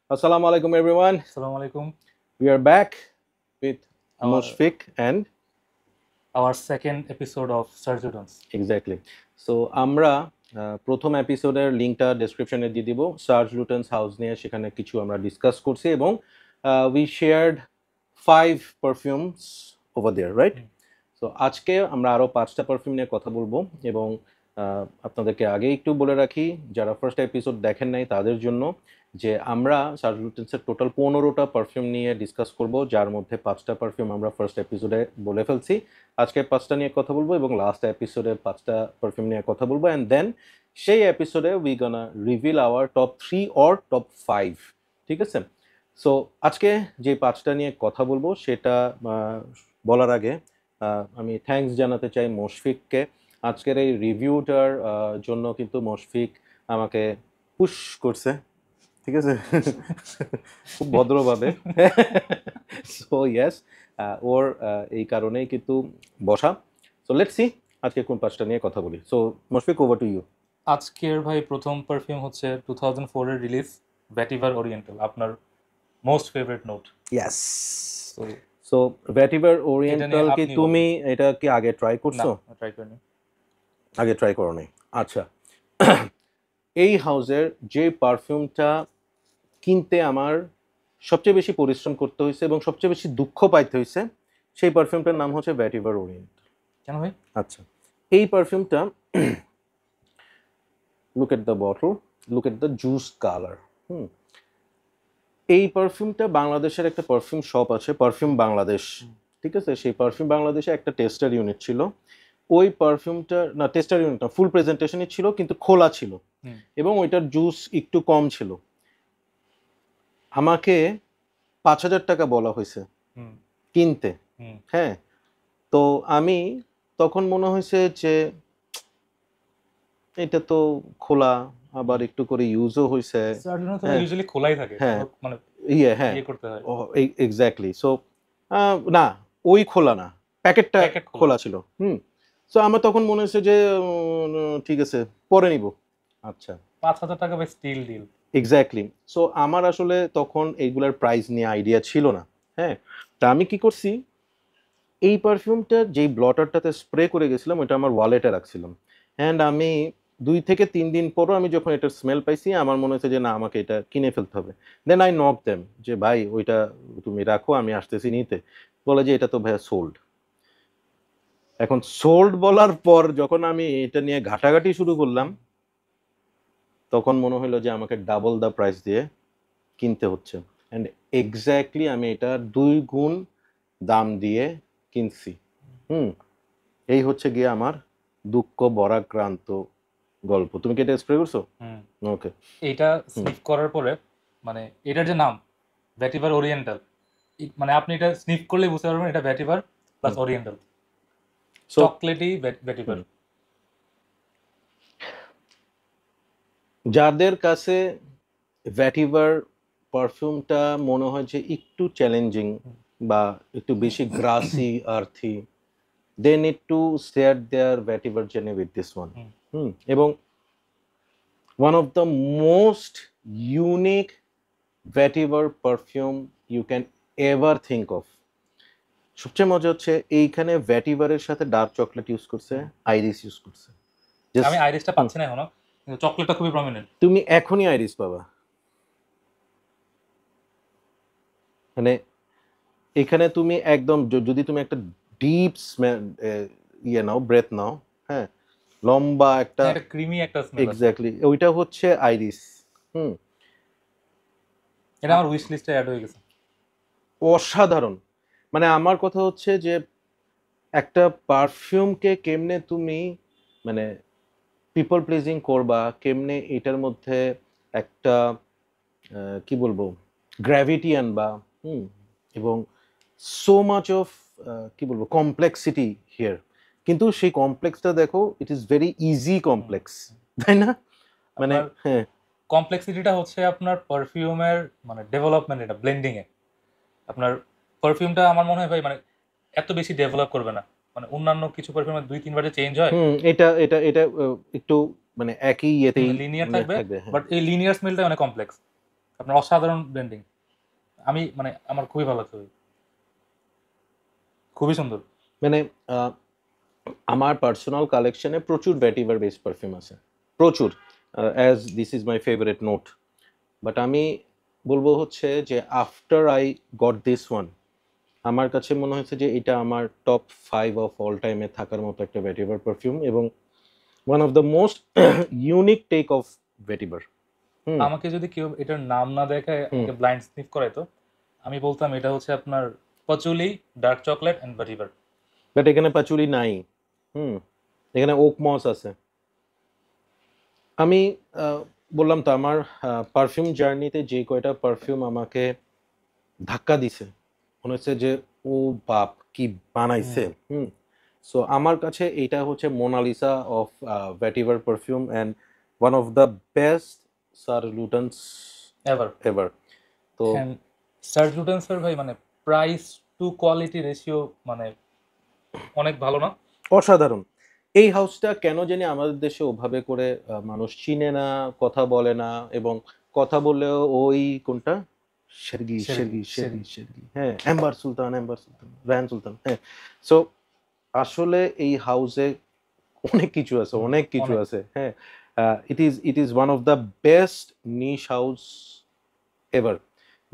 Assalamu alaikum everyone. Assalamu alaikum. We are back with Our- Mushfiq and Our second episode of Surgeons. exactly. So আমরা প্রথম এপিসোডের লিংকটা ডেসক্রিপশনে দিয়ে দিব। সার্চ লুটেন্স হাউস নিয়ে সেখানে কিছু আমরা ডিসকাস করছি এবং we shared 5 perfumes over there, right? So আজকে আমরা আরও 5টা পারফিউম নিয়ে কথা বলবো এবং আপনাদেরকে আগে একটু বলে রাখি, যারা ফার্স্ট এপিসোড দেখেন নাই তাদের জন্য, যে আমরা সার্চ লুটেন্সের টোটাল 15টা পারফিউম নিয়ে ডিসকাস করব, যার মধ্যে 5টা পারফিউম আমরা ফার্স্ট এপিসোডে বলে ফেলছি। আজকে 5টা নিয়ে কথা বলবো এবং লাস্ট এপিসোডে 5টা পারফিউম নিয়ে কথা বলবো, অ্যান্ড দেন সেই এপিসোডে we gonna reveal our top 3 or top 5, ঠিক আছে? সো আজকে যে 5টা নিয়ে কথা বলবো সেটা বলার আগে আমি থ্যাঙ্কস জানাতে চাই মুশফিককে। আজকের এই রিভিউটার জন্য কিন্তু মুশফিক আমাকে পুশ করছে, ঠিক আছে, খুব ভদ্রভাবে। সো ইয়েস, ওর এই কারণেই কিন্তু বসা। সো লেটস সি আজকে কোন 5টা নিয়ে কথা বলি। So Mushfiq, over to you. আজকের ভাই প্রথম পারফিউম হচ্ছে 2004 এর রিলিজ ভ্যাটিভার ওরিয়েন্টাল, আপনার most favourite note. Yes. So vetiver oriental কি আপনি তুমি এটা কি আগে ট্রাই করছো? ট্রাই করিনি। আগে ট্রাই করো নাই? আচ্ছা। এই হাউসের যে পারফিউমটা কিনতে আমার সবচেয়ে বেশি পরিশ্রম করতে হয়েছে এবং সবচেয়ে বেশি দুঃখ পাইতে হয়েছে, সেই পারফিউমটার নাম হচ্ছে ভ্যাটিভার ওরিয়েন্টাল। কেন ভাই? আচ্ছা, এই পারফিউমটা, look at the bottle, look at the juice colour. এই পারফিউমটা বাংলাদেশের একটা পারফিউম শপ আছে, পারফিউম বাংলাদেশ, ঠিক আছে? সেই পারফিউম বাংলাদেশে একটা টেস্টার ইউনিট ছিল। ওই পারফিউমটা না, টেস্টার ইউনিট না, ফুল প্রেজেন্টেশনই ছিল কিন্তু খোলা ছিল এবং ওইটার জুস একটু কম ছিল। আমাকে 5,000 টাকা বলা হয়েছে কিনতে, হ্যাঁ। তো আমি তখন মনে হয়েছে যে এটা তো খোলা, আবার একটু করে ইউজও হয়েছে। ইউজুয়ালি খোলাই থাকে, হ্যাঁ মানে হ্যাঁ ইয়ে করতে হয়। এক্স্যাক্টলি। সো না, ওই খোলা না, প্যাকেটটা খোলা ছিল। সো আমার তখন মনে হয়েছে যে ঠিক আছে, পরে নিব। আচ্ছা, 5,000 টাকা ভাই স্টিল ডিল। এক্স্যাক্টলি। সো আমার আসলে তখন এইগুলার প্রাইস নিয়ে আইডিয়া ছিল না, হ্যাঁ। তা আমি কি করছি, এই পারফিউমটা যেই ব্লটারটাতে স্প্রে করে গেছিলাম ওইটা আমার ওয়ালেটে রাখছিলাম, অ্যান্ড আমি 2 থেকে 3 দিন পরও আমি যখন এটার স্মেল পাইছি আমার মনে হচ্ছে যে না, আমাকে এটা কিনে ফেলতে হবে। দেন আই নক দেম যে ভাই ওইটা তুমি রাখো, আমি আসতেছি নিতে। বলে যে এটা তো ভাইয়া সোল্ড। এখন সোল্ড বলার পর যখন আমি এটা নিয়ে ঘাটাঘাটি শুরু করলাম, তখন মনে হলো যে আমাকে ডাবল দ্য প্রাইস দিয়ে কিনতে হচ্ছে, অ্যান্ড এক্স্যাক্টলি আমি এটা 2 গুণ দাম দিয়ে কিনছি। এই হচ্ছে গিয়ে আমার দুঃখ বরাক্রান্ত গল্প। তুমি কি এটা স্প্রে করছো? ওকে। এইটা স্নিফ করার পরে মানে এটার যে নাম ভ্যাটিভার ওরিয়েন্টাল, মানে আপনি এটা স্নিফ করলে বুঝতে পারবেন এটা ভ্যাটিভার প্লাস ওরিয়েন্টাল, চকলেটই ভ্যাটিভার। যাদের কাছে ভ্যাটিভার পারফিউমটা মনে হয় যে একটু চ্যালেঞ্জিং বা একটু বেশি grassy earthy, they need to share their vetiver journey with this one. এবং one of the most unique vetiver perfume you can ever think of. সবচেয়ে মজা হচ্ছে এইখানে ভ্যাটিভারের সাথে ডার্ক চকলেট ইউজ করছে, আইরিস ইউজ করছে। আমি আইরিসটা পাচ্ছি না এখনো, কিন্তু চকলেটটা খুবই প্রমিনেন্ট। তুমি এখনই আইরিস পাবা, মানে এখানে তুমি একদম যদি তুমি একটা ডিপ ইয়ে নাও, ব্রেথ নাও, হ্যাঁ, লম্বা একটা ক্রিমি একটা স্মেল, এক্স্যাক্টলি ওইটা হচ্ছে আইরিস। এটা আমার উইশ লিস্টে অ্যাড হয়ে গেছে। অসাধারণ। মানে আমার কথা হচ্ছে যে একটা পারফিউমকে কেমনে তুমি মানে পিপল প্লিজিং করবা, কেমনে এটার মধ্যে একটা কি বলবো গ্র্যাভিটি আনবা, এবং সো মাচ অফ কি বলবো কমপ্লেক্সিটি হিয়ার। কিন্তু সেই কমপ্লেক্সটা দেখো, ইট ইজ ভেরি ইজি কমপ্লেক্স, তাই না? মানে হ্যাঁ, কমপ্লেক্সিটিটা হচ্ছে আপনার পারফিউমের মানে ডেভেলপমেন্ট, এটা ব্লেন্ডিং এ আপনার পারফিউমটা আমার মনে হয় ভাই মানে এত বেশি ডেভেলপ করবে না, মানে অন্যান্য কিছু পারফিউমের 2-3 বার চেঞ্জ হয়, এটা এটা এটা একটু মানে একই ইয়েতেই লিনিয়ার থাকবে, বাট এই লিনিয়ার স্মেলটা অনেক কমপ্লেক্স। আপনার অসাধারণ ব্লেন্ডিং। আমি মানে আমার খুবই ভালো লাগছে ভাই, খুবই সুন্দর। মানে আমার পার্সোনাল কালেকশনে প্রচুর ভ্যাটিভার বেসড পারফিউম আছে, প্রচুর, as this is my favourite note. But আমি বলবো হচ্ছে যে after I got this one, আমার কাছে মনে হয়েছে যে এটা আমার টপ 5 অফ অল টাইমে থাকার মতো একটা ভ্যাটিভার পারফিউম, এবং one of the most unique take of vetiver. আমাকে যদি কেউ এটার নাম না দেখায় আমাকে ব্লাইন্ড স্নিফ করে, তো আমি বলতাম এটা হচ্ছে আপনার পচুলি, ডার্ক চকলেট এন্ড ভ্যাটিভার। বাট এখানে পাচুরি নাই, এখানে ওক মস আছে। আমি বললাম তো আমার পারফিউম জার্নিতে যে কয়টা পারফিউম আমাকে ধাক্কা দিছে, মনে হচ্ছে যে ও বাপ কি বানাইছে। সো আমার কাছে এটা হচ্ছে Mona Lisa of vetiver perfume and one of the best Serge Lutens ever. Ever. তো সার্জ লুটেন্সের ভাই মানে প্রাইস টু কোয়ালিটি রেশিও মানে অনেক ভালো না? অসাধারণ। এই হাউসটা কেন জানি আমাদের দেশে ওভাবে করে মানুষ চিনে না, কথা বলে না, এবং কথা বললেও ওই কোনটা শেরগি শেরগি শেরগি শেরগি, হ্যাঁ, অ্যাম্বার সুলতান, অ্যাম্বার সুলতান, রায়ান সুলতান, হ্যাঁ। সো আসলে এই হাউসে অনেক কিছু আছে, অনেক কিছু আছে, হ্যাঁ। It is one of the best niche house ever.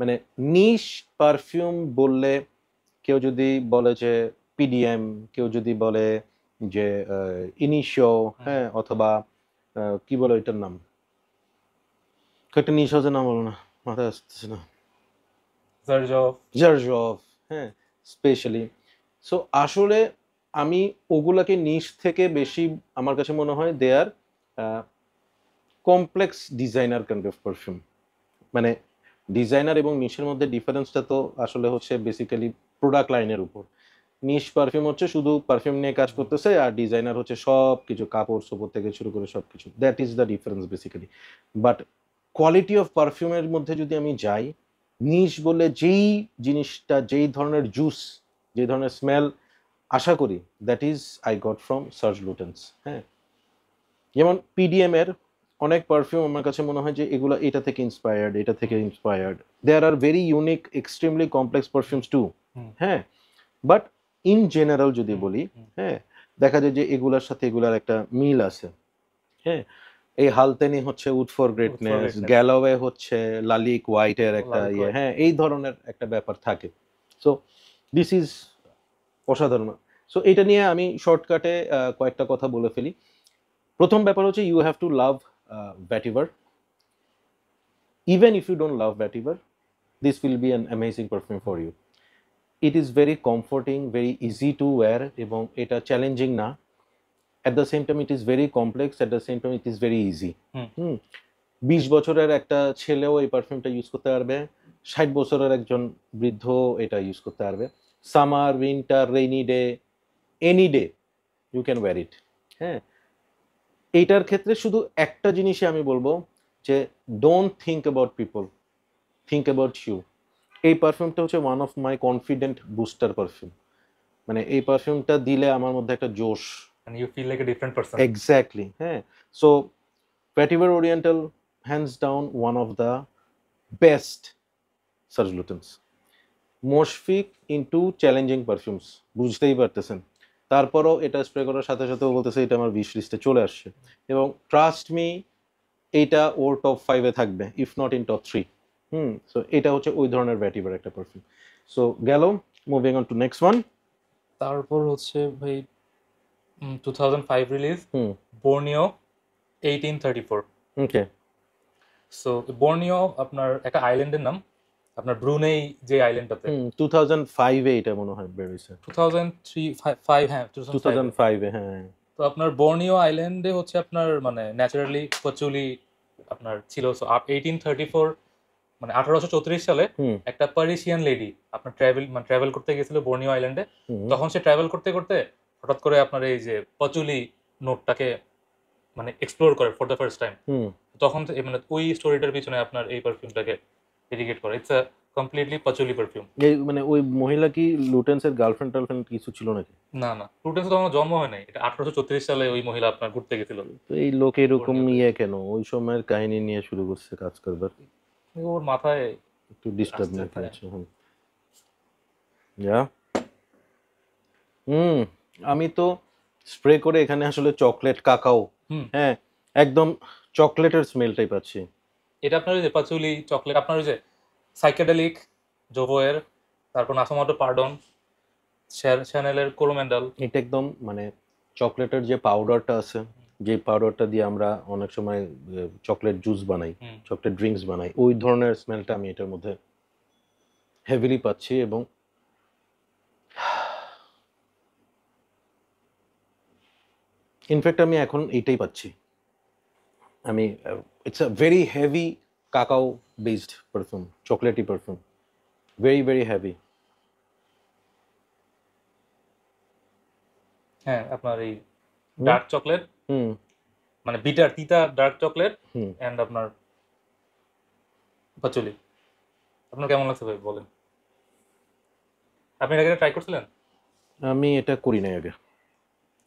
মানে নিশ পারফিউম বললে, কেউ যদি বলে যে পিডিএম, কেউ যদি বলে যে ইনিশিও, হ্যাঁ, অথবা কি বলে এটার নাম, একটা নিশ হাউসের নাম বলো না, মাথায় আসতেছে না, জার্জভ, হ্যাঁ, স্পেশালি। সো আসলে আমি ওগুলাকে নিশ থেকে বেশি, আমার কাছে মনে হয় they are complex designer kind of perfume. মানে ডিজাইনার এবং নিশের মধ্যে ডিফারেন্সটা তো আসলে হচ্ছে বেসিক্যালি প্রোডাক্ট লাইনের উপর। নিশ পারফিউম হচ্ছে শুধু পারফিউম নিয়ে কাজ করতেছে, আর ডিজাইনার হচ্ছে সব কিছু, কাপড় চোপড় থেকে শুরু করে সব কিছু। That is the difference basically. But quality of পারফিউমের মধ্যে যদি আমি যাই, নিশ বলে যেই জিনিসটা, যেই ধরনের জুস, যে ধরনের স্মেল আশা করি, that is I got from Serge Lutens. হ্যাঁ, যেমন পিডিএম এর অনেক পারফিউম আমার কাছে মনে হয় যে এগুলো এটা থেকে ইন্সপায়ার্ড, এটা থেকে inspired. There are very unique, extremely complex perfumes too, হ্যাঁ। বাট ইন জেনারেল যদি বলি, হ্যাঁ, দেখা যায় যে এগুলার সাথে এগুলার একটা মিল আছে, হ্যাঁ। এই হালতেনি হচ্ছে উড ফর গ্রেটনেস, গ্যালোওয়ে হচ্ছে লালিক হোয়াইটের একটা ইয়ে, হ্যাঁ, এই ধরনের একটা ব্যাপার থাকে। সো দিস ইজ অসাধারণ। সো এটা নিয়ে আমি শর্টকাটে কয়েকটা কথা বলে ফেলি। প্রথম ব্যাপার হচ্ছে you have to love vetiver. Even if you don't love vetiver, this will be an amazing perfume for you. It is very comforting, very easy to wear, এবং এটা চ্যালেঞ্জিং না। At the same time it is very complex, at the same time it is very easy. 20 বছরের একটা ছেলেও এই পারফিউমটা use করতে পারবে, 60 বছরের একজন বৃদ্ধ এটা ইউজ করতে পারবে। Summer, winter, rainy day, any day you can wear it. হ্যাঁ, এইটার ক্ষেত্রে শুধু একটা জিনিসই আমি বলবো যে don't think about people, think about you. এই পারফিউমটা হচ্ছে one of my confident booster perfume. মানে এই পারফিউমটা দিলে আমার মধ্যে একটা জোশ, and you feel like a different person. Exactly, হ্যাঁ। So vetiver oriental hands down one of the best Serge Lutens. Moshfiq into challenging perfumes, বুঝতেই পারতেছেন। তারপরও এটা স্প্রে করার সাথে সাথেও বলতেছে এটা আমার উইশ লিস্টে চলে আসছে, এবং ট্রাস্ট মি, এইটা ওর টপ 5-এ থাকবে, if not in top 3। So এটা হচ্ছে ওই ধরনের ভ্যাটিভার একটা পারফিউম। সো গেল, moving on to next one. তারপর হচ্ছে ভাই 2005 release Borneo 1834। Okay. So Borneo আপনার একটা আইল্যান্ডের নাম, আপনার ব্রুনেই যে আইল্যান্ডটাতে 2005-এ এটা মনে হয় বের হয়েছে। 2003-5, হ্যাঁ 2005-এ, হ্যাঁ। তো আপনার বর্নিও আইল্যান্ডে হচ্ছে আপনার মানে ন্যাচারালি পচুলি আপনার ছিল। সো 1834 মানে 1834 সালে একটা পারিসিয়ান লেডি আপনার ট্রাভেল করতে গেছিল বর্নিও আইল্যান্ডে। তখন সে ট্রাভেল করতে করতে হঠাৎ করে আপনার এই যে পচুলি নোটটাকে মানে এক্সপ্লোর করে ফর দ্য ফার্স্ট টাইম। তখন মানে ওই স্টোরিটার পিছনে আপনার এই পারফিউমটাকে ডেডিকেট করে। It's a completely patchouli perfume. এই মানে ওই মহিলা কি লুটেন্সের গার্লফ্রেন্ড টার্লফ্রেন্ড কিছু ছিল নাকি? না না, লুটেন্স তো আমার জন্ম হয় নাই, এটা 1834 সালে ওই মহিলা আপনার ঘুরতে গেছিল। তো এই লোক এরকম ইয়ে কেন ওই সময়ের কাহিনী নিয়ে শুরু করছে কাজ করবার? ওর মাথায় একটু ডিস্টার্ব আসছে, নাকি হ্যাঁ। আছে ইয়া হুম আমি তো স্প্রে করে এখানে আসলে চকলেট কাকাও হুম, হ্যাঁ একদম চকলেটের স্মেলটাই পাচ্ছি। এটা আপনার ওই যে পাচুলি চকলেট, আপনার ওই যে সাইকেডেলিক জোভোয়ের, তারপর নাসোমাটো পার্ডন, শ্যানেলের কোরোমেন্ডাল। এটা একদম মানে চকলেটের যে পাউডারটা আছে, যে পাউডারটা দিয়ে আমরা অনেক সময় চকলেট জুস বানাই, হুম, চকলেট ড্রিঙ্কস বানাই, ওই ধরনের স্মেলটা আমি এটার মধ্যে হেভিলি পাচ্ছি। এবং ইনফ্যাক্ট আমি এখন এইটাই পাচ্ছি। আমি it's a very heavy cacao based perfume, chocolatey perfume, very very heavy. হ্যাঁ আপনার এই হুম ডার্ক চকলেট, হুম মানে বিটার তিতা ডার্ক চকলেট হুম এন্ড আপনার পাচুলি। আপনার কেমন লাগছে ভাই বলেন? আপনি এর আগে ট্রাই করছিলেন? আমি এটা করি নাই আগে,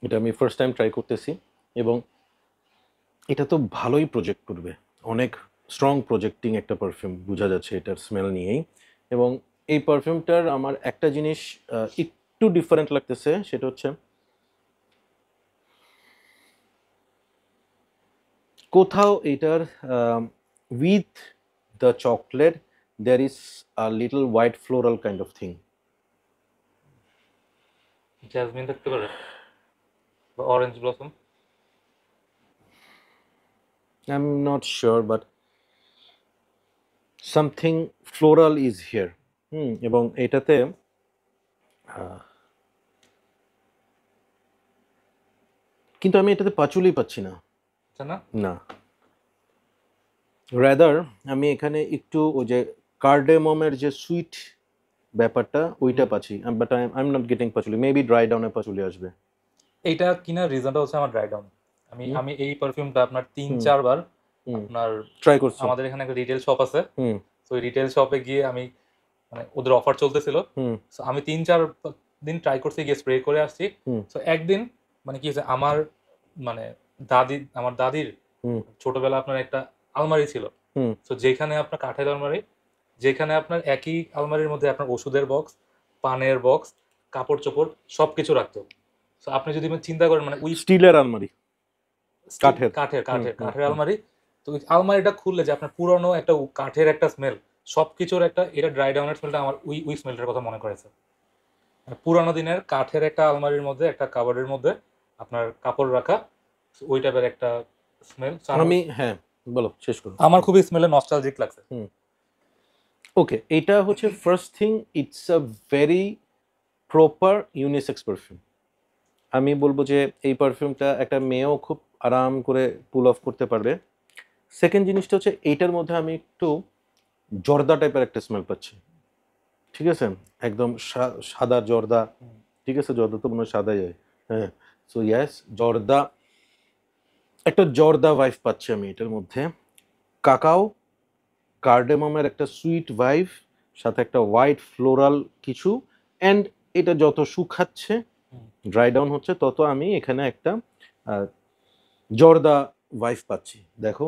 এটা আমি ফার্স্ট টাইম ট্রাই করতেছি। এবং এটা তো ভালোই প্রজেক্ট করবে, অনেক স্ট্রং প্রজেক্টিং একটা পারফিউম বোঝা যাচ্ছে এটার স্মেল নিয়েই। এবং এই পারফিউমটার আমার একটা জিনিস একটু ডিফারেন্ট লাগতেছে, সেটা হচ্ছে কোথাও এটার with the chocolate there is a little white floral kind of thing. Jasmine থাকতে পারে বা orange blossom. I'm not sure but something floral is here. এবং এটাতে কিন্তু আমি এটাতে পাচুলি পাচ্ছি না। আচ্ছা না, না, রাদার আমি এখানে একটু ওই যে কার্ডেমমের যে সুইট ব্যাপারটা ওইটা পাচ্ছি, but I am not getting পাচুলি। Maybe dry ডাউনে পাচুলি আসবে। এইটা কিনার রিজনটা হচ্ছে আমার ড্রাই ডাউন। আমি হুম আমি এই পারফিউমটা আপনার তিন হুম চারবার হুম আপনার, ট্রাই করছো? আমাদের এখানে একটা রিটেল শপ আছে, হুম তো ওই রিটেল শপে গিয়ে আমি, মানে ওদের অফার চলতেছিল, হুম সো আমি 3-4 দিন ট্রাই করছি, গিয়ে স্প্রে করে আসছি। হুম সো একদিন মানে কি হয়েছে, মানে আমার দাদির হুম ছোটবেলা আপনার একটা আলমারি ছিল। হুম তো যেখানে আপনার কাঠের আলমারি, যেখানে আপনার একই আলমারির মধ্যে আপনার ওষুধের বক্স, পানের বক্স, কাপড় চোপড় সবকিছু রাখতো। তো আপনি যদি চিন্তা করেন মানে ওই স্টিলের আলমারি, কাঠের। কাঠের হুম কাঠের হুম কাঠের হুম আলমারি। তো ওই আলমারিটা খুললে যে আপনার পুরনো একটা কাঠের একটা স্মেল, সবকিছুর একটা, এটা ড্রাই ডাউনের স্মেলটা আমার ওই ওই স্মেলটার কথা মনে করেছে। মানে পুরানো দিনের কাঠের একটা আলমারির মধ্যে, একটা কাবার্ডের মধ্যে আপনার কাপড় রাখা, ওই টাইপের একটা স্মেল। আমি হ্যাঁ বলো, শেষ করো। আমার খুবই স্মেলে নস্টালজিক লাগছে। হুম ওকে, এটা হচ্ছে first thing, it's a very proper unisex perfume. আমি বলবো যে এই পারফিউমটা একটা মেয়েও খুব আরাম করে পুল অফ করতে পারবে। সেকেন্ড জিনিসটা হচ্ছে এইটার মধ্যে আমি একটু জর্দা টাইপের একটা স্মেল পাচ্ছি, ঠিক আছে? একদম সাদা জর্দা, ঠিক আছে? জর্দা তো মনে হয় সাদাই হয়, হ্যাঁ। সো ইয়াস, জর্দা, একটা জর্দা ভাইব পাচ্ছি আমি এটার মধ্যে। কাকাও, কার্ডেমমের একটা সুইট ভাইব, সাথে একটা হোয়াইট ফ্লোরাল কিছু। অ্যান্ড এটা যত শুকাচ্ছে, ড্রাই ডাউন হচ্ছে, তত আমি এখানে একটা জর্দা ভাইব পাচ্ছি। দেখো,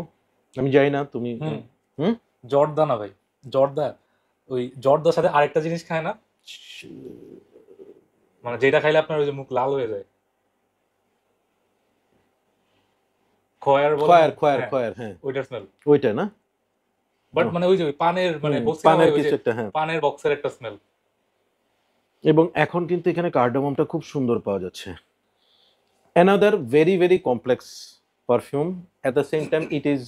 আমি জানি না তুমি। হুম, হুম জর্দা না ভাই, জর্দা ওই জর্দার সাথে আরেকটা জিনিস খায় না, মানে যেটা খাইলে আপনার ওই যে মুখ লাল হয়ে যায়, খয়ার বলে না, খয়ার খয়ার হ্যাঁ, খয়ার, হ্যাঁ ওইটার স্মেল। ওইটা না। বাট ও, মানে ওই যে ওই পানের, মানে বলছিলাম পানের ওই যে কিছু একটা, হ্যাঁ। পানের বক্সের একটা স্মেল। এবং এখন কিন্তু এখানে কার্ডামমটা খুব সুন্দর পাওয়া যাচ্ছে। Another very very complex perfume, at the same time it is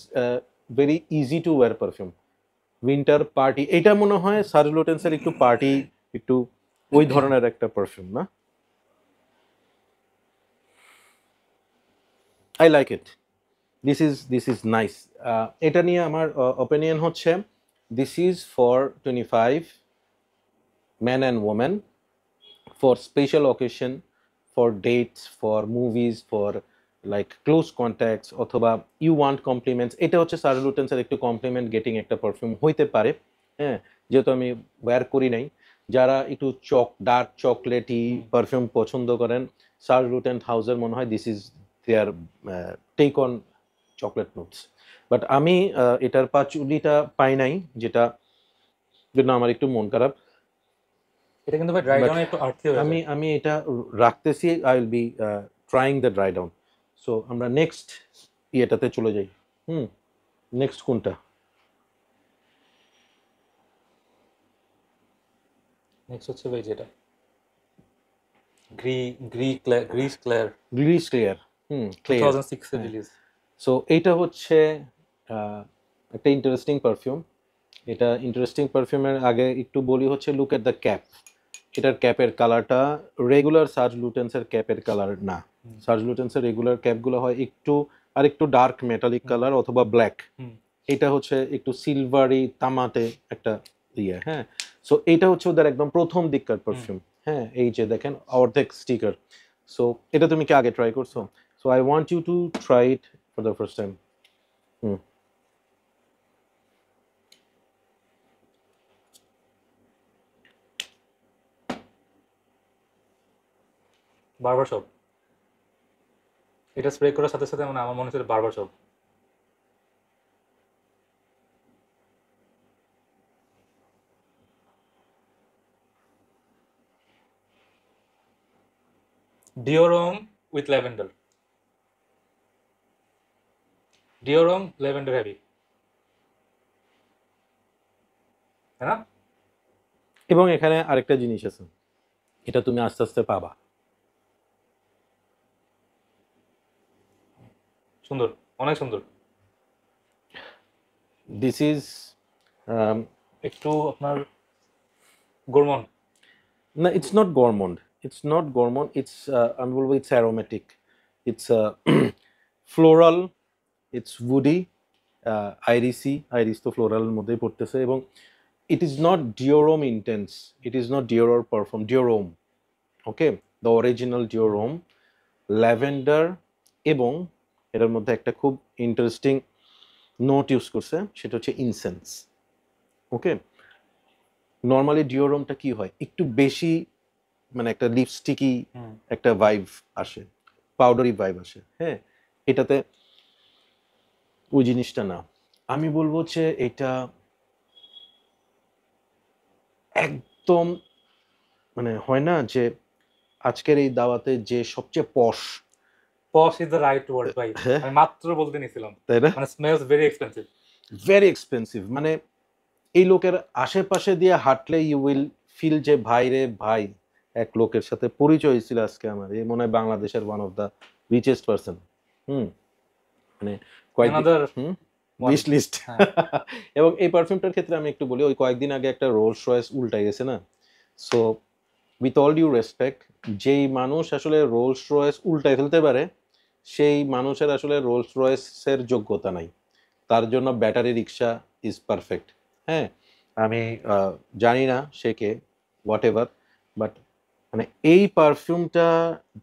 very easy to wire perfume. Winter party, এটা মনে হয় সার্জ লুটেন্সের একটু পার্টি, একটু ওই ধরনের একটা পারফিউম না? I like it, this is nice. এটা নিয়ে আমার অপিনিয়ন হচ্ছে this is for 25 men and women, for special occasion, for dates, for movies, for like close contacts, অথবা you want compliments। এটা হচ্ছে সার্জ লুটেন্সের একটু কমপ্লিমেন্ট গেটিং একটা পারফিউম হইতে পারে, হ্যাঁ। যেহেতু আমি ওয়্যার করি নাই, যারা একটু ডার্ক চকলেটি পারফিউম পছন্দ করেন, সার্জ লুটেন্ট হাউসের মনে হয় this is their take on chocolate notes. But আমি এটার পাচুলিটা পাই নাই, যেটা জন্য আমার একটু মন খারাপ। এটা কিন্তু ভাই ড্রাই But ডাউনে একটু আর্থি হয়ে আমি যায়। আমি এটা রাখতেছি, I will be trying the dry down. So আমরা নেক্সট ইয়েটাতে চলে যাই। নেক্সট কোনটা? নেক্সট হচ্ছে ভাই যেটা গ্রিস ক্লেয়ার গ্রিস ক্লিয়ার। ক্লিয়ার। 2006 এর রিলিজ। সো এইটা হচ্ছে একটা ইন্টারেস্টিং পারফিউম। এটা ইন্টারেস্টিং পারফিউমের আগে একটু বলি হচ্ছে লুক এট দ্য ক্যাপ। এটার ক্যাপের কালারটা রেগুলার সার্জ লুটেন্সের ক্যাপের কালার না। সার্জ লুটেন্সের রেগুলার ক্যাপগুলো হয় একটু ডার্ক মেটালিক কালার অথবা ব্ল্যাক। এটা হচ্ছে একটু সিলভারি তামাতে একটা ইয়ে। হ্যাঁ, সো এইটা হচ্ছে ওদের একদম প্রথম দিককার পারফিউম। হ্যাঁ, এই যে দেখেন অর্ধেক স্টিকার। সো এটা তুমি কি আগে ট্রাই করছো? So I want you to try it for the first time. Barbershop, এটা স্প্রে করার সাথে সাথে মানে আমার মনে হচ্ছে barbershop. Dior Homme with lavender, Dior Homme lavender heavy, তাই না? এবং এখানে আরেকটা জিনিস আছে, এটা তুমি আস্তে আস্তে পাবা। সুন্দর, অনেক সুন্দর। দিস ইজ একটু আপনার গোরমন। না, ইটস নট গরমন্ড। ইটস আমি বলবো it's aromatic. It's floral, it's woody, iris তো ফ্লোরালের মধ্যেই পড়তেছে। এবং it is not Dior Homme intense, it is not ডিওরোর perfume, Dior Homme. Okay, the original Dior Homme lavender. এবং এটার মধ্যে একটা খুব ইন্টারেস্টিং নোট ইউজ করছে, সেটা হচ্ছে ইনসেন্স। ওকে, নর্মালি ডিওরোমটা কি হয়, একটু বেশি মানে একটা লিপস্টিকি একটা ভাইব আসে, পাউডারি ভাইব আসে। হ্যাঁ, এটাতে ওই জিনিসটা না। আমি বলবো যে এটা একদম মানে হয় না যে আজকের এই দাওয়াতে যে সবচেয়ে পশ। পশ ইজ দ্য রাইট ওয়ার্ড ভাই, আমি মাত্র বলতে নিছিলাম। তাই না? মানে smells very expensive. Very expensive. মানে এই লোকের আশেপাশে দিয়ে হাঁটলে ইউ উইল ফিল যে ভাই রে ভাই, এক লোকের সাথে পরিচয় হয়েছিল আজকে আমার, এই মনে হয় বাংলাদেশের one of the richest person. মানে কয়েকদিন Another উইশ লিস্ট। হ্যাঁ। এবং এই পারফিউমটার ক্ষেত্রে আমি একটু বলি, ওই কয়েকদিন আগে একটা রোলস রয়েস উল্টাই গেছে না। So with all due respect, যেই মানুষ আসলে রোলস রয়েস উল্টাই ফেলতে পারে সেই মানুষের আসলে রোলস রয়েসের যোগ্যতা নাই। তার জন্য ব্যাটারি রিক্সা ইজ পারফেক্ট। হ্যাঁ, আমি জানি না সে কে, হোয়াট এভার, বাট মানে এই পারফিউমটা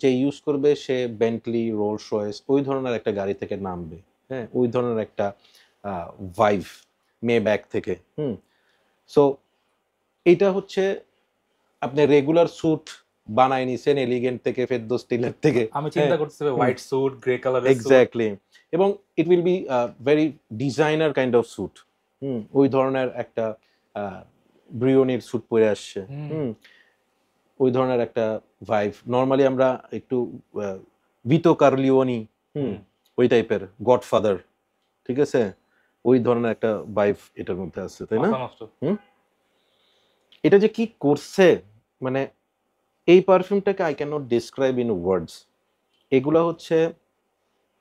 যে ইউজ করবে সে বেন্টলি, রোলস রয়েস ওই ধরনের একটা গাড়ি থেকে নামবে। হ্যাঁ, ওই ধরনের একটা ভাইভ, মে ব্যাগ থেকে। সো এটা হচ্ছে আপনি রেগুলার স্যুট বানায় নিছেন এলিগেন্ট থেকে, ফেরদৌস টেইলার থেকে। আমি চিন্তা করতেছি হোয়াইট স্যুট, গ্রে কালারের স্যুট। এক্স্যাক্টলি। এবং it will be very designer kind of suit. ওই ধরনের একটা ব্রিওনির স্যুট পরে আসছে। ওই ধরনের একটা ভাইভ। নর্মালি আমরা একটু ভিতো কার্লিওনি, ওই টাইপের, গডফাদার, ঠিক আছে, ওই ধরনের একটা ভাইভ এটার মধ্যে আছে, তাই না? এটা যে কি করছে, মানে এই পারফিউমটাকে I can not describe in words. এগুলো হচ্ছে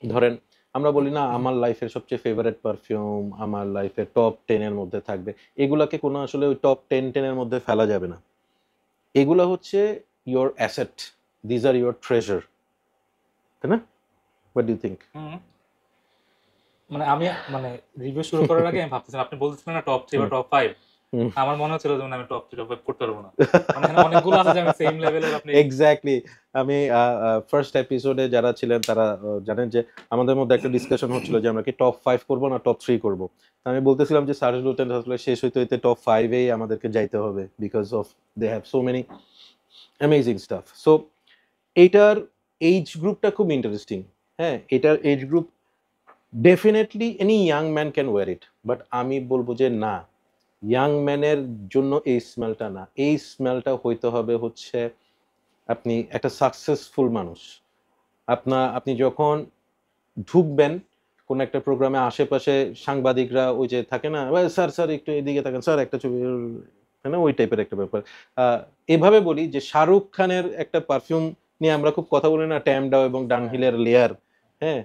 ধরেন আমরা বলি না আমার লাইফের সবচেয়ে ফেভারিট পারফিউম, আমার লাইফের টপ 10 এর মধ্যে থাকবে, এগুলাকে কোনো আসলে ওই টপ 10 এর মধ্যে ফেলা যাবে না। এগুলো হচ্ছে your asset, these are your treasure, তাই না? What do you think? মানে আমি মানে রিভিউ শুরু করার আগে আমি ভাবতেছিলাম, আপনি বলতেছিলেন না টপ 3 বা টপ 5, আমার মনে হচ্ছিল যে আমি টপ 3 টপ 5 করতে পারবো না। মানে এখানে অনেকগুলো আছে যে আমি সেম লেভেলের। আপনি এক্স্যাক্টলি। আমি ফার্স্ট এপিসোডে যারা ছিলেন তারা জানেন যে আমাদের মধ্যে একটা ডিসকাশন হচ্ছিল যে আমরা কি টপ 5 করব না টপ 3 করব। আমি বলতেছিলাম যে সার্জ লুটেন্স আসলে শেষ হইতে হইতে টপ 5 এই আমাদেরকে যাইতে হবে, because of they have so many amazing stuff. So এইটার এজ গ্রুপটা খুব ইন্টারেস্টিং। হ্যাঁ, এটার age group definitely any young man can wear it, but আমি বলবো যে না, ইয়াং ম্যানের জন্য এই স্মেলটা না, এই স্মেলটা হইতে হবে হচ্ছে আপনি একটা সাকসেসফুল মানুষ। আপনি যখন ঢুকবেন কোন একটা প্রোগ্রামে, আশেপাশে সাংবাদিকরা ওই যে থাকে না, স্যার স্যার একটু এদিকে থাকেন স্যার, একটা ছবি, তাই না, ওই টাইপের একটা ব্যাপার। এভাবে বলি যে শাহরুখ খানের একটা পারফিউম নিয়ে আমরা খুব কথা বলি না, ট্যামডাও এবং ডানহিলের লেয়ার, হ্যাঁ,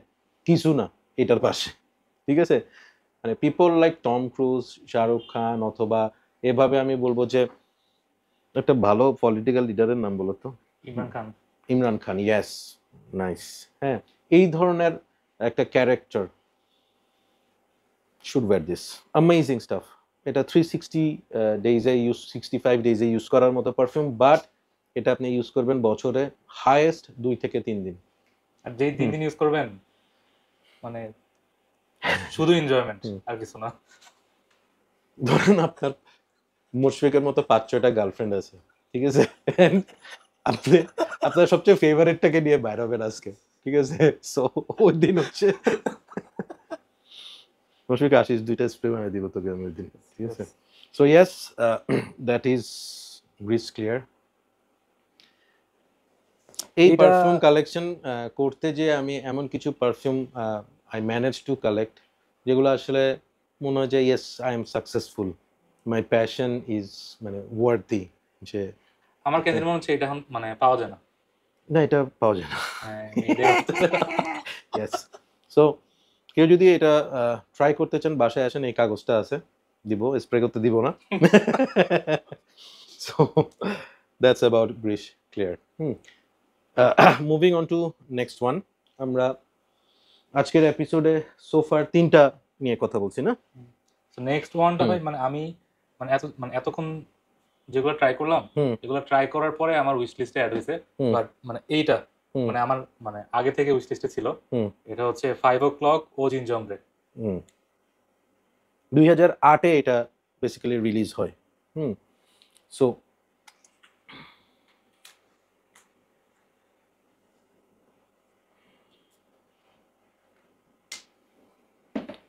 কিছু না এটার পাশে, ঠিক আছে? মানে people like Tom Cruise, Shahrukh Khan, অথবা এভাবে আমি বলবো যে একটা ভালো পলিটিক্যাল লিডারের নাম বলো তো। ইমরান খান। Imran Khan, yes, nice. হ্যাঁ, এই ধরনের একটা character should wear this amazing stuff. এটা 360 ডেজে ইউজ, 65 ডেজে ইউজ করার মতো পারফিউম, বাট এটা আপনি ইউজ করবেন বছরে হাইয়েস্ট 2 থেকে 3 দিন। আর যেই 3 দিন ইউজ করবেন মানে শুধু এনজয়মেন্ট, আর কিছু না। ধরুন আপনার মুশফিকের মতো 5-6টা গার্লফ্রেন্ড আছে, ঠিক আছে, আপনি আপনার সবচেয়ে ফেভারিটটাকে নিয়ে বাইর হবেন আজকে, ঠিক আছে? সো ওই দিন হচ্ছে মুশফিক আসিস 2টা স্প্রে বানিয়ে দিব তোকে আমি ওই দিন, ঠিক আছে? So yes, that is Greece clear. এই পারফিউম কালেকশন করতে যে আমি এমন কিছু perfume I manage to collect যেগুলো আসলে মনে হয় যে yes I am successful, my passion is মানে ওয়ার্থি। যে আমার কেন মনে হচ্ছে এটা এখন মানে পাওয়া যায় না। না, এটা পাওয়া যায় না। হ্যাঁ, ইয়েস। সো কেউ যদি এটা ট্রাই করতে চান, বাসায় আসেন, এই কাগজটা আছে, দিব, স্প্রে করতে দিব না। সো দ্যাটস অ্যাবাউট গ্রিস ক্লিয়ার। Moving on to next one. আমরা আজকের এপিসোডে সোফার 3টা নিয়ে কথা বলছি না? নেক্সট ওয়ানটা ভাই মানে আমি মানে এতক্ষণ যেগুলো ট্রাই করলাম, এগুলো ট্রাই করার পরে আমার উইশ লিস্টে অ্যাড হয়েছে, বাট মানে এইটা মানে আমার মানে আগে থেকে উইশ লিস্টে ছিল। এটা হচ্ছে 5 o'clock ও জিনজমব্রে। 2008-এ এটা বেসিক্যালি রিলিজ হয়। সো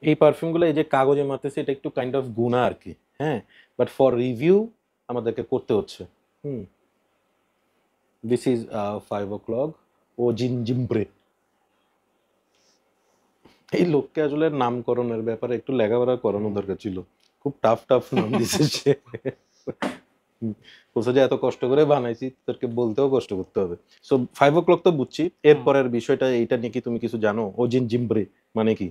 এই পারফিউমগুলো এই যে কাগজে মারতেছে, এটা একটু কাইন্ড অফ গুণা আর কি, হ্যাঁ, বাট ফর রিভিউ আমাদেরকে করতে হচ্ছে। দিস ইজ 5 o'clock ও জিনজিমব্রে। এই লোককে আসলে নামকরণের ব্যাপারে একটু লেখাপড়া করানো দরকার ছিল, খুব টাফ টাফ নাম দিছে সে। বলছে যে এত কষ্ট করে বানাইছি, তোকে বলতেও কষ্ট করতে হবে। সো 5 o'clock তো বুঝছি, এরপরের বিষয়টা এইটা নিয়ে কি তুমি কিছু জানো? ও জিনজিমব্রে মানে কি?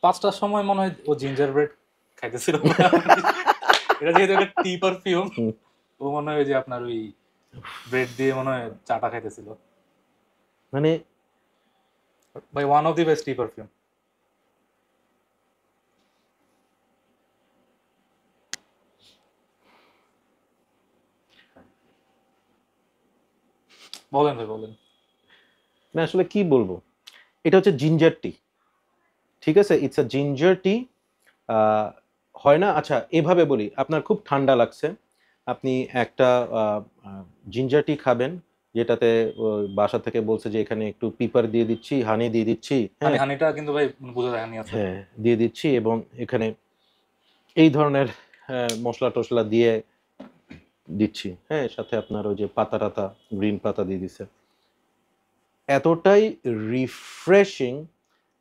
5টার সময় মনে হয় ও জিঞ্জার ব্রেড খাইতেছিল। এটা যেহেতু একটা টি পারফিউম, ও মনে হয় যে আপনার ওই ব্রেড দিয়ে মনে হয় চাটা খাইতেছিল। মানে ভাই one of the best T perfume. বলেন ভাই বলেন। না আসলে কি বলবো, এটা হচ্ছে জিঞ্জার টি, ঠিক আছে, ইটস আ জিঞ্জার টি। হয় না, আচ্ছা এভাবে বলি, আপনার খুব ঠান্ডা লাগছে, আপনি একটা জিঞ্জার টি খাবেন, যেটাতে বাসা থেকে বলছে যে এখানে একটু পিপার দিয়ে দিচ্ছি, হানি দিয়ে দিচ্ছি, হ্যাঁ হানিটা কিন্তু ভাই বুঝা যায়, হানি আছে, হ্যাঁ দিয়ে দিচ্ছি, এবং এখানে এই ধরনের মশলা টশলা দিয়ে দিচ্ছি, হ্যাঁ, সাথে আপনার ওই যে পাতা টাতা, গ্রিন পাতা দিয়ে দিচ্ছে, এতটাই রিফ্রেশিং।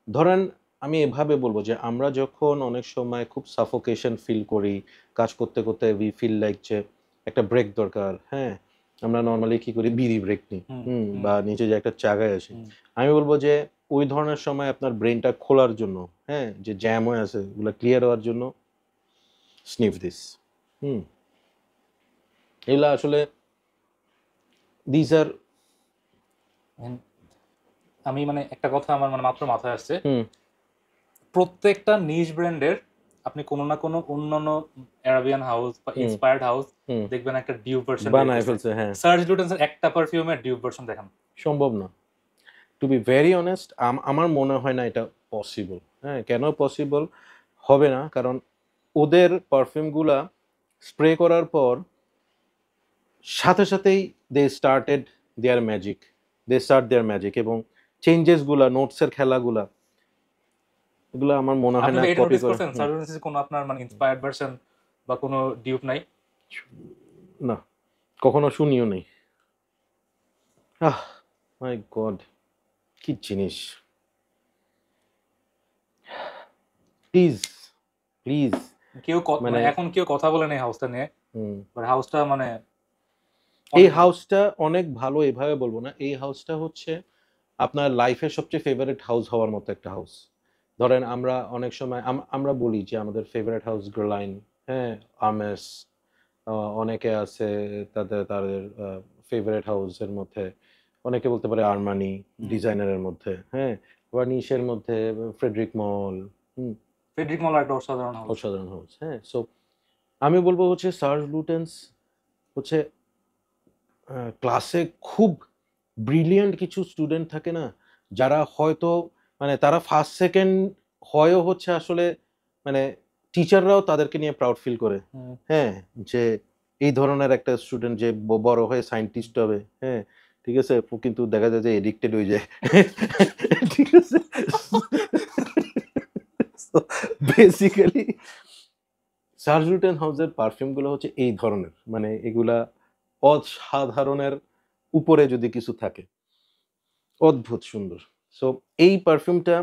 ধরেন আমি এভাবে বলবো যে আমরা যখন অনেক সময় খুব সাফোকেশন ফিল করি, কাজ করতে করতে উই ফিল লাইক যে একটা ব্রেক দরকার, হ্যাঁ, আমরা নর্মালি কি করি, বিড়ি ব্রেক নিই, বা নিচে যে একটা জায়গায় আসি। আমি বলবো যে ওই ধরনের সময় আপনার ব্রেনটা খোলার জন্য, হ্যাঁ, যে জ্যাম হয়ে আছে ওগুলো ক্লিয়ার হওয়ার জন্য স্নিফ দিস। এগুলা আসলে দিস আর, আমি মানে একটা কথা আমার মানে মাত্র মাথায় আসছে, প্রত্যেকটা নিশ ব্র্যান্ডের আপনি কোনো না কোনো অন্যান্য আরাবিয়ান হাউস বা ইন্সপায়ার্ড হাউস দেখবেন একটা ডিউপ ভার্সন বানায় ফেলছে, হ্যাঁ। সার্চ লুটেন্সের একটা পারফিউমের ডিউপ ভার্সন দেখান, সম্ভব না। টু বি ভেরি অনেস্ট, আমার মনে হয় না এটা পসিবল। হ্যাঁ, কেন পসিবল হবে না, কারণ ওদের পারফিউমগুলা স্প্রে করার পর সাথে সাথেই দে স্টার্ট দেয়ার ম্যাজিক, এবং চেঞ্জেসগুলা, নোটসের খেলাগুলা এগুলো আমার মনে হয় আপনি না কি এটা কপি নোটিস করে। করছেন সার্চ লুটেন্সের কোনো আপনার মানে ইন্সপায়ার্ড ভার্সন বা কোনো ডিউপ নাই? না, কখনো শুনিও নেই। মাই গড, কি জিনিস! প্লিজ প্লিজ কেউ মানে এখন কেউ কথা বলে নেই হাউসটা নিয়ে, বাট হাউসটা মানে এই হাউসটা অনেক ভালো, এভাবে বলবো না। এই হাউসটা হচ্ছে আপনার লাইফের সবচেয়ে ফেভারিট হাউস হওয়ার মতো একটা হাউস। ধরেন আমরা অনেক সময় আমরা বলি যে আমাদের ফেভারিট হাউস গ্রলাইন, হ্যাঁ, আমেস, অনেকে আছে তাদের তাদের ফেভারিট হাউসের মধ্যে অনেকে বলতে পারে আরমানি ডিজাইনারের মধ্যে, হ্যাঁ, বা নিশের মধ্যে ফ্রেডরিক মল। ফ্রেডরিক মল একটা অসাধারণ হাউস, হ্যাঁ। সো আমি বলবো হচ্ছে সার্জ লুটেন্স হচ্ছে ক্লাসে খুব ব্রিলিয়েন্ট কিছু স্টুডেন্ট থাকে না, যারা হয়তো মানে তারা ফার্স্ট সেকেন্ড হয়ও হচ্ছে আসলে মানে টিচাররাও তাদেরকে নিয়ে প্রাউড ফিল করে, হ্যাঁ, যে এই ধরনের একটা স্টুডেন্ট যে বড় হয়ে সায়েন্টিস্ট হবে, হ্যাঁ, ঠিক আছে, কিন্তু দেখা যায় যে এডিক্টেড হয়ে যায়, ঠিক আছে। বেসিক্যালি সার্জ লুটেন হাউসের পারফিউমগুলো হচ্ছে এই ধরনের, মানে এগুলা অসাধারণের উপরে যদি কিছু থাকে, অদ্ভুত সুন্দর। সো এই পারফিউমটা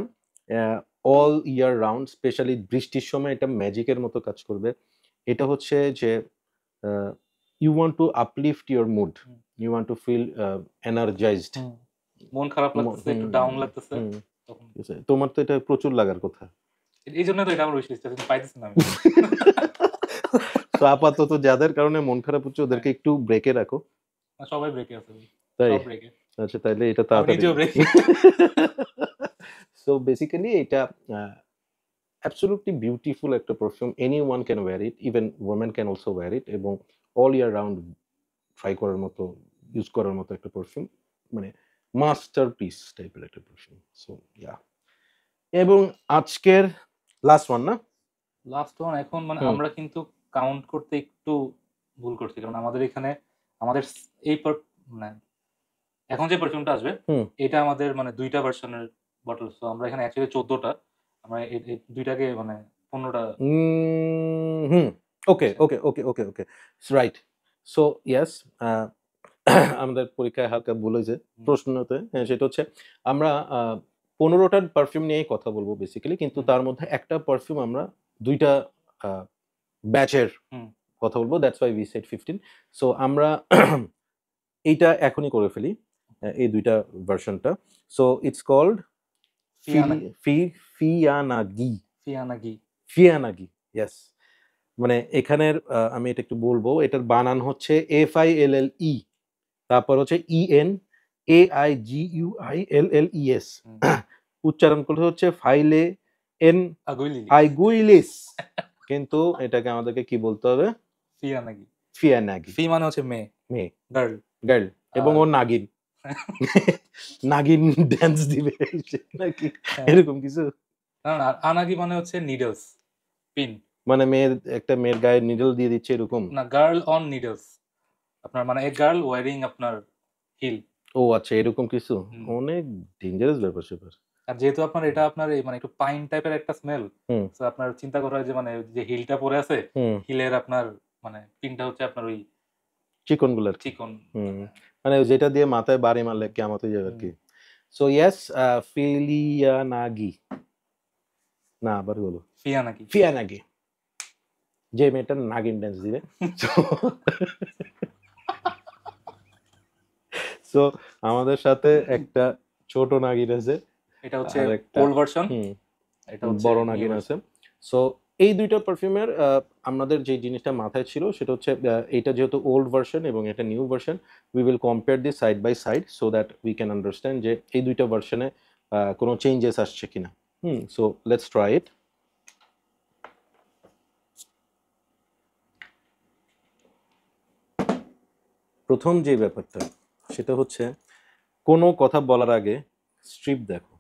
অল ইয়ার রাউন্ড, স্পেশালি বৃষ্টির সময় এটা ম্যাজিকের মতো কাজ করবে। এটা হচ্ছে যে you want to uplift your mood, you want to feel energised, মন খারাপ লাগতেছে, একটু ডাউন লাগতেছে, তোমার তো এটা প্রচুর লাগার কথা, এই জন্য তো এটা আমার উইশ লিস্টে পাইতেছি না আমি। তো আপাতত যাদের কারণে মন খারাপ হচ্ছে ওদেরকে একটু ব্রেকে রাখো। সবাই ব্রেকে আছে, তাই? সব ব্রেকে। আচ্ছা, তাহলে এটা তাড়াতাড়ি। সো বেসিক্যালি এটা অ্যাবসলিউটলি বিউটিফুল একটা perfume, anyone can wear it, even women can also wear it, এবং অল ইয়ার রাউন্ড ট্রাই করার মতো, ইউজ করার মতো একটা পারফিউম, মানে মাস্টারপিস টাইপের একটা পারফিউম। সো ইয়া, এবং আজকের লাস্ট ওয়ান না, লাস্ট ওয়ান এখন মানে আমরা কিন্তু কাউন্ট করতে একটু ভুল করছি, কারণ আমাদের এখানে আমাদের এই মানে এখন যে পারফিউমটা আসবে এটা আমাদের মানে দুইটা ভার্সনের বটল, সো আমরা এখানে অ্যাকচুয়ালি 14টা, আমরা এই দুইটাকে মানে 15টা। ওকে ওকে ওকে ওকে ওকে রাইট। সো ইয়েস, আমাদের পরীক্ষায় হালকা ভুল হয়েছে প্রশ্নতে, সেটা হচ্ছে আমরা 15টার পারফিউম নিয়েই কথা বলবো বেসিক্যালি, কিন্তু তার মধ্যে একটা পারফিউম আমরা দুইটা ব্যাচের কথা বলবো, that's why we said 15। So আমরা এইটা এখনই করে ফেলি, এই দুইটা ভার্সনটা। সো ইটস কল্ড ফিয়ানাগি। ফিয়ানাগি, ইয়েস। মানে এখানের আমি এটা একটু বলবো, এটার বানান হচ্ছে FILLE, তারপর হচ্ছে ENAIGUILLES, উচ্চারণ করতে হচ্ছে ফাইলে এন আইগুইলিস, কিন্তু এটাকে আমাদেরকে কি বলতে হবে? ফিয়ানাগি। ফিয়ানাগি, ফি মানে হচ্ছে মেয়ে, মেয়ে, গার্ল, এবং ও নাগিন, নাগিন ড্যান্স দিবে নাকি এরকম কিছু? না, আনাগি মানে হচ্ছে নিডলস, পিন, মানে একটা মেয়ের গায়ে নিডল দিয়ে দিচ্ছে এরকম না, গার্ল অন নিডলস, আপনার মানে এ গার্ল ওয়ারিং আপনার হিল। ও আচ্ছা, এরকম কিছু, অনেক ডেঞ্জারাস ব্যাপার স্যাপার। আর যেহেতু আপনার এটা আপনার মানে একটু পাইন টাইপের একটা স্মেল, তো আপনার চিন্তা করা হয় যে মানে যে হিলটা পরে আছে, হিলের আপনার মানে পিনটা হচ্ছে আপনার ওই চিকন গুলার, চিকন, মানে যেটা দিয়ে মাথায় বাড়ি মারলে কেমন হয়ে যাবে আর কি। সো ইয়েস, ফিলিয়ানাগি, না আবার বলো, ফিয়ানাগি, যে মেয়েটা নাগিন ড্যান্স দিবে। সো আমাদের সাথে একটা ছোট নাগিন আছে, এটা হচ্ছে ওল্ড ভার্সন, এটা বড় নাগিন আছে। সো এই দুইটা পারফিউমের আমাদের যে জিনিসটা মাথায় ছিল সেটা হচ্ছে এটা যেহেতু ওল্ড ভার্সন এবং এটা new version, we will compare this side by side so that we can understand যে এই দুইটা ভার্সনে কোনো চেঞ্জেস আসছে কিনা। So let's try it. প্রথম যে ব্যাপারটা সেটা হচ্ছে কোনো কথা বলার আগে স্ট্রিপ দেখো,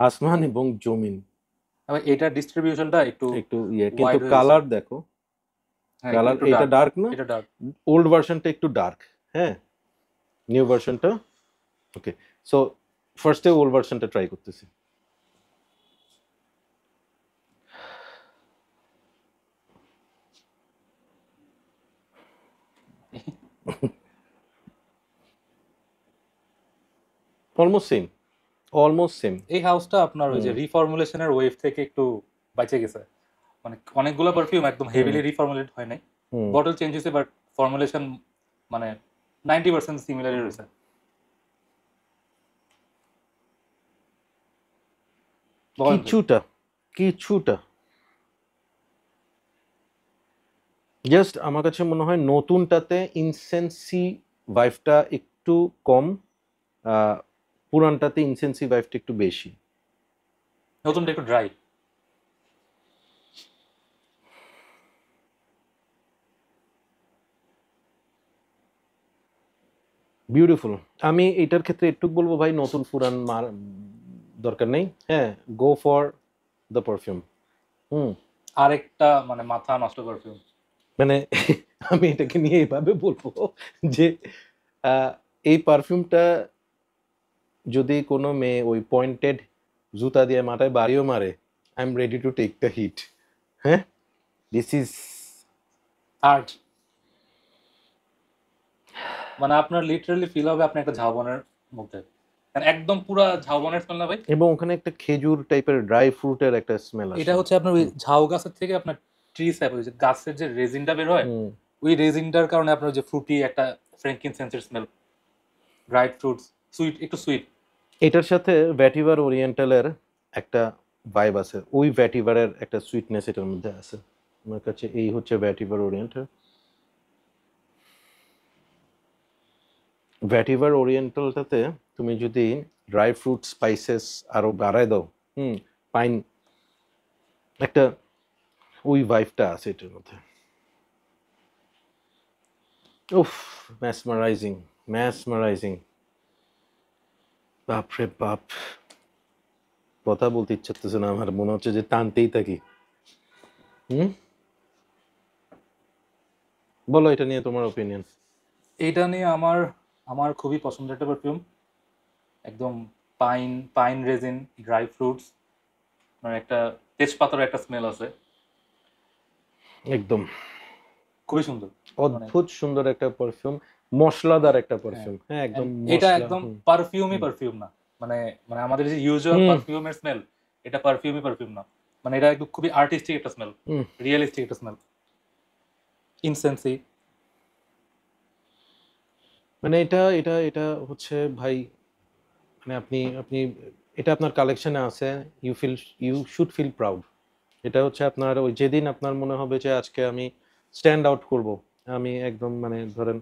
আসমান এবং জমিন, এটা ডিস্ট্রিবিউশনটা একটু কিন্তু কালার দেখো, কালার এটা ডার্ক না, এটা ডার্ক, ওল্ড ভার্সনটা একটু ডার্ক, হ্যাঁ, নিউ ভার্সনটা ওকে। সো ফার্স্টে ওল্ড ভার্সনটা ট্রাই করতেছি। Almost same, almost same. এই হাউসটা আপনার ওই যে রিফর্মুলেশনের ওয়েভ থেকে একটু বাঁচে গেছে, মানে অনেকগুলো পারফিউম একদম হেভিলি রিফর্মুলেট হয় নাই, বটল চেঞ্জ হয়েছে বাট ফর্মুলেশন মানে 90% সিমিলারই রয়েছে। কিছুটা কিছুটা জাস্ট আমার কাছে মনে হয় নতুনটাতে ইনসেন্সি ভাইবটা একটু কম, পুরানটাতে ইনসেন্সি ভাইবটা একটু বেশি। নতুনটা একটু ড্রাই। বিউটিফুল। আমি এটার ক্ষেত্রে একটু বলবো ভাই, নতুন পুরান দরকার নেই, হ্যাঁ, গো ফর দ্য পারফিউম। আরেকটা মানে মাথা নষ্ট পারফিউম, মানে আমি এটাকে নিয়ে এইভাবে বলবো যে এই পারফিউমটা যদি কোনো মেয়ে ওই পয়েন্টেড জুতা দিয়ে মাথায় বাড়িও মারে, I am ready to take the heat. হ্যাঁ, দিস ইজ আর্ট। মানে আপনার লিটারালি ফিল হবে আপনি একটা ঝাউবনের মধ্যে, মানে একদম পুরা ঝাউবনের স্মেল না ভাই। এবং ওখানে একটা খেজুর টাইপের ড্রাই ফ্রুটের একটা স্মেল আসে। এটা হচ্ছে আপনার ওই ঝাউ গাছের থেকে আপনার ট্রি স্যাপ, ওই যে গাছের যে রেজিনটা বের হয়, ওই রেজিনটার কারণে আপনার যে ফ্রুটি একটা ফ্র্যাঙ্কিনসেন্সের স্মেল, ড্রাইড ফ্রুটস, সুইট, একটু সুইট। এটার সাথে ভ্যাটিভার ওরিয়েন্টালের একটা ভাইব আছে, ওই ভ্যাটিভারের একটা সুইটনেস এটার মধ্যে আছে। আমার কাছে এই হচ্ছে ভ্যাটিভার ওরিয়েন্টাল। ভ্যাটিভার ওরিয়েন্টালটাতে তুমি যদি ড্রাই ফ্রুট স্পাইসেস আরো বাড়ায় দাও, পাইন একটা ওই ভাইবটা আছে এটার মধ্যে। উফ, ম্যাসমারাইজিং, ম্যাসমারাইজিং, বাপরে বাপ, কথা বলতে ইচ্ছা করতেছে না আমার, মনে হচ্ছে যে টানতেই থাকি। বলো এটা নিয়ে তোমার ওপিনিয়ন। এইটা নিয়ে আমার আমার খুবই পছন্দের একটা পারফিউম, একদম pine, pine resin, dry fruits, মানে একটা তেজপাতার একটা স্মেল আছে, একদম খুবই সুন্দর, অদ্ভুত সুন্দর একটা পারফিউম, মশলাদার একটা পারফিউম। হ্যাঁ, একদম এটা মশলা। একদম পারফিউমই পারফিউম না, মানে মানে আমাদের যে ইউজুয়াল পারফিউমের স্মেল, এটা পারফিউমই পারফিউম না, মানে এটা একটু খুবই আর্টিস্টিক একটা স্মেল, রিয়েলিস্টিক একটা স্মেল, ইনসেন্সি। মানে এটা এটা এটা হচ্ছে ভাই, মানে আপনি আপনি এটা আপনার কালেকশনে আছে, ইউ শুড ফিল প্রাউড। এটা হচ্ছে আপনার ওই যেদিন আপনার মনে হবে যে আজকে আমি স্ট্যান্ড আউট করব, আমি একদম মানে ধরেন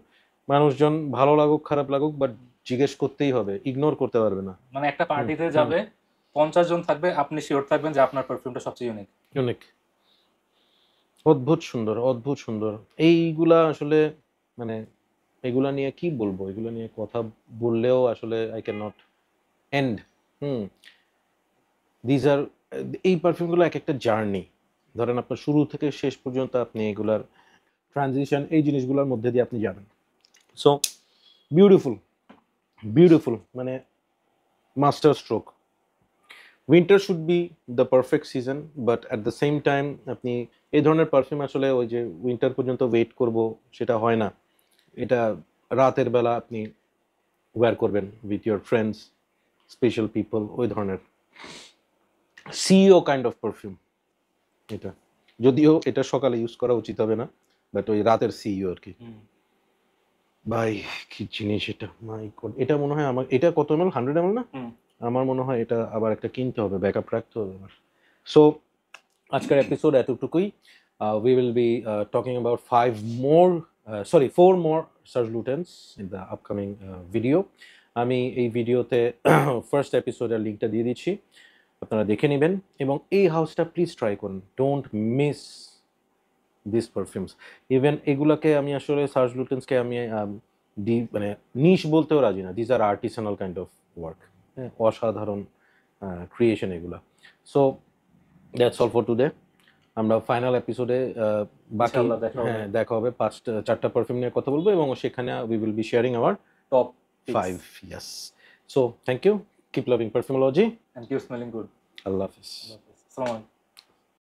মানুষজন ভালো লাগুক খারাপ লাগুক বাট জিজ্ঞেস করতেই হবে, ইগনোর করতে পারবে না। মানে একটা পার্টিতে যাবে 50 জন থাকবে, আপনি শিওর থাকবেন যে আপনার পারফিউমটা সবচেয়ে ইউনিক। ইউনিক, অদ্ভুত সুন্দর, অদ্ভুত সুন্দর। এইগুলা আসলে মানে এগুলা নিয়ে কি বলবো, এগুলা নিয়ে কথা বললেও আসলে I can not end. These are, এই পারফিউমগুলো এক একটা জার্নি, ধরেন আপনার শুরু থেকে শেষ পর্যন্ত আপনি এগুলার ট্রানজিশন এই জিনিসগুলোর মধ্যে দিয়ে আপনি যাবেন। সো বিউটিফুল, বিউটিফুল, মানে master stroke. Winter should be the perfect season, but at the same time আপনি এই ধরনের পারফিউম আসলে ওই যে উইন্টার পর্যন্ত ওয়েট করব সেটা হয় না। এটা রাতের বেলা আপনি ওয়্যার করবেন with your friends, special people, ওই ধরনের সিও কাইন্ড অফ পারফিউম এটা। যদিও এটা সকালে ইউজ করা উচিত হবে না, বাট ওই রাতের সিইও আর কি। ভাই কি জিনিস এটা, মাই গড। এটা মনে হয় আমার, এটা কত ml, 100 ml না? আমার মনে হয় এটা আবার একটা কিনতে হবে, ব্যাকআপ রাখতে হবে আমার। সো আজকের এপিসোড এতটুকুই। We will be talking about 4 more Serge Lutens in the upcoming video. আমি এই ভিডিওতে ফার্স্ট এপিসোডের লিঙ্কটা দিয়ে দিচ্ছি, আপনারা দেখে নেবেন এবং এই হাউসটা প্লিজ ট্রাই করুন, don't miss this perfumes. Even এগুলাকে আমি আসলে সার্জ লুটেন্সকে আমি মানে নিশ বলতেও রাজি না, these are artisanal kind of work, হ্যাঁ, অসাধারণ ক্রিয়েশন এগুলা। So that's all for today. আমরা ফাইনাল এপিসোডে বাকি হ্যাঁ দেখা হবে, 4টা পারফিউম নিয়ে কথা বলবো এবং সেখানে we will be sharing our top 5. Yes. So thank you, keep loving perfumology and keep smelling good. আল্লাহ হাফেজ। আসসালামু আলাইকুম।